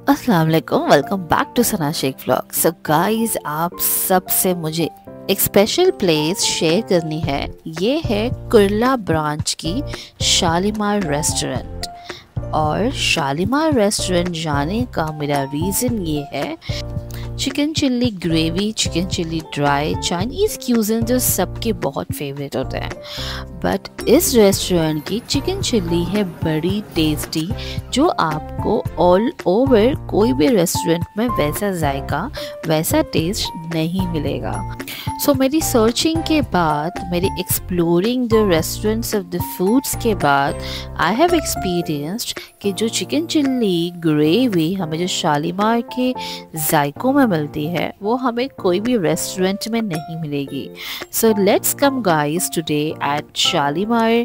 अस्सलाम वालेकुम, welcome back to Sana Shaikh vlog. So guys, आप सब से मुझे एक स्पेशल प्लेस शेयर करनी है। ये है कुर्ला ब्रांच की शालीमार रेस्टोरेंट। और शालीमार रेस्टोरेंट जाने का मेरा रीज़न ये है, chicken chilli gravy, chicken chilli dry, Chinese cuisine जो सबके बहुत फेवरेट होते हैं, बट इस रेस्टोरेंट की चिकन चिल्ली है बड़ी टेस्टी, जो आपको ऑल ओवर कोई भी रेस्टोरेंट में वैसा जायका, वैसा टेस्ट नहीं मिलेगा। सो मेरी सर्चिंग के बाद, मेरी exploring the restaurants of the foods के बाद, आई हैव एक्सपीरियंस्ड कि जो चिकन चिल्ली ग्रेवी हमें जो शालीमार के जायकों में मिलती है, वो हमें कोई भी रेस्टोरेंट में नहीं मिलेगी। So let's come guys today at Shalimar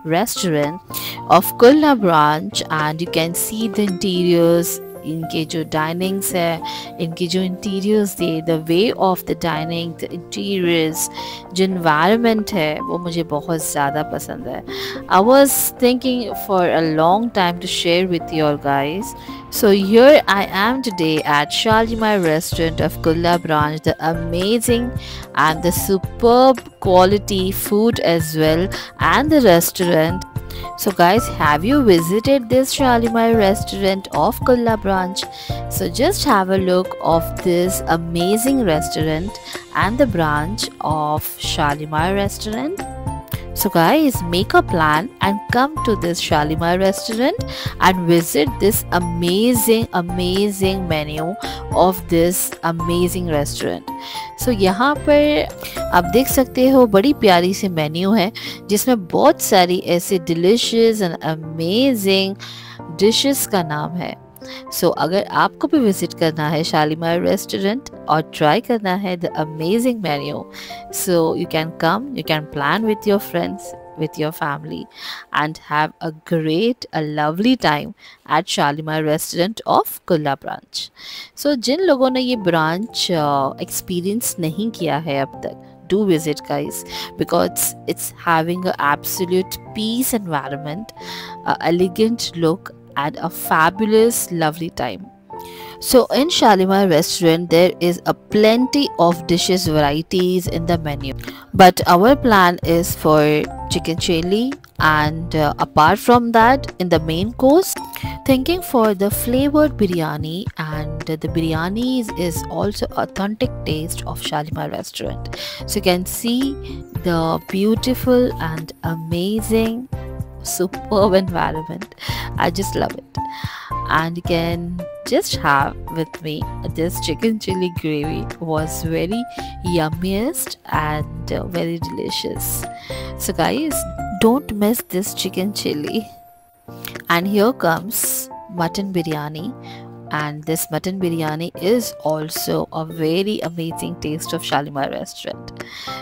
restaurant of Kurla branch, and you can see the interiors, इनके जो डाइनिंग्स है, इनके जो इंटीरियर्स थे, the way of the dining, the interiors, जो इन्वायरमेंट है वो मुझे बहुत ज़्यादा पसंद है। I was thinking for a long time to share with your guys. So here I am today at Shalimar restaurant of Kurla branch, the amazing and the superb quality food as well, and the restaurant. So guys, have you visited this Shalimar restaurant of Kurla branch? So just have a look of this amazing restaurant and the branch of Shalimar restaurant. So guys, make a plan and come to this Shalimar restaurant and visit this amazing menu of this amazing restaurant. So यहाँ पर आप देख सकते हो बड़ी प्यारी सी menu है, जिसमें बहुत सारी ऐसे डिलिशियस एंड अमेजिंग डिशेस का नाम है। सो अगर आपको भी विजिट करना है शालीमार रेस्टोरेंट और ट्राई करना है the amazing menu, so you can come, you can plan with your friends, with your family, and have a great, a lovely time at Shalimar restaurant of Kurla branch. So जिन लोगों ने ये branch experience नहीं किया है अब तक, do visit guys, because it's having a absolute peace environment, a elegant look, and a fabulous lovely time. So in Shalimar restaurant there is a plenty of dishes varieties in the menu, but our plan is for chicken chili, and apart from that, in the main course, thinking for the flavored biryani, and the biryani is also authentic taste of Shalimar restaurant. So you can see the beautiful and amazing superb environment. I just love it. And you can just have with me this chicken chili gravy, was very yummiest and very delicious. So guys, don't miss this chicken chili. And here comes mutton biryani, and this mutton biryani is also a very amazing taste of Shalimar restaurant.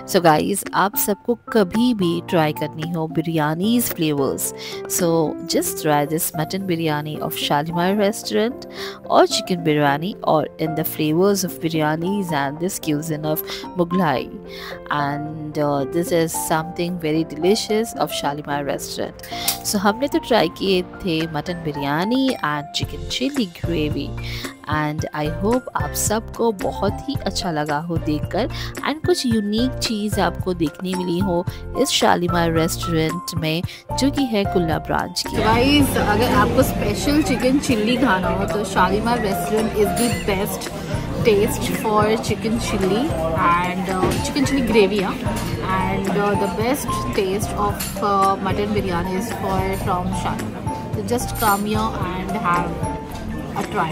So guys, आप सबको कभी भी try करनी हो biryani's flavors, so just try this mutton biryani of Shalimar restaurant, or chicken biryani, or in the flavors of biryanis and this cuisine of Mughlai. And this is something very delicious of Shalimar restaurant. So हमने तो try किए थे mutton biryani and chicken chili gravy, and I hope आप सबको बहुत ही अच्छा लगा हो देखकर, एंड कुछ यूनिक चीज़ आपको देखने मिली हो इस शालीमार रेस्टोरेंट में, जो कि है कुर्ला ब्रांच की। गाइस, अगर आपको स्पेशल चिकन चिल्ली खाना हो तो Shalimar restaurant is the best taste for chicken chilli and chicken chilli gravy, and the best taste of mutton biryani is from Shalimar. So just come here and have a try.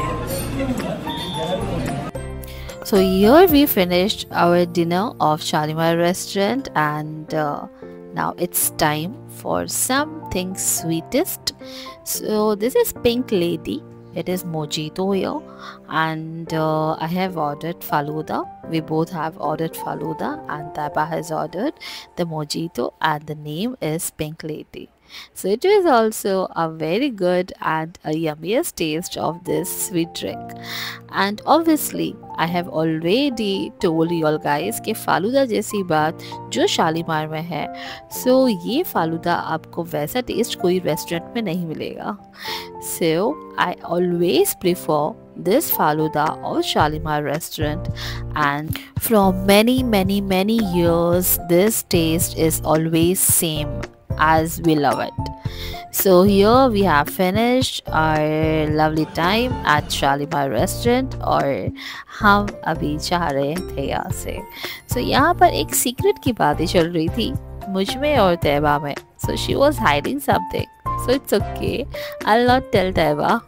So here we finished our dinner of Shalimar restaurant, and now it's time for something sweetest. So this is Pink Lady. It is mojito here, and I have ordered Faluda. We both have ordered Faluda, and Taiba has ordered the mojito, and the name is Pink Lady. So it is also a very good and a yummiest taste of this sweet drink. And obviously I have already told you all guys कि फालूदा जैसी बात जो शालीमार में है, so ये फालूदा आपको वैसा test कोई रेस्टोरेंट में नहीं मिलेगा. So I always prefer this Faluda of Shalimar restaurant, and from many years this taste is always same as we love it. So here we have finished our lovely time at Shalimar restaurant और हम अभी जा रहे थे यहाँ से. So यहाँ पर एक सीक्रेट की बातें चल रही थी मुझ में और तैबा में. So she was hiding something. So it's okay. I'll not tell Taiba.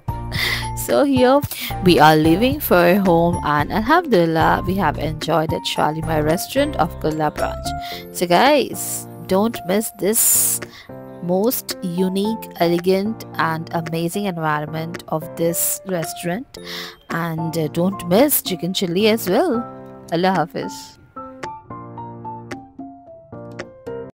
So here we are leaving for home, and Alhamdulillah we have enjoyed at Shalimar restaurant of Kurla branch. So guys, don't miss this most unique, elegant and amazing environment of this restaurant, and don't miss chicken chilli as well. Allah Hafiz.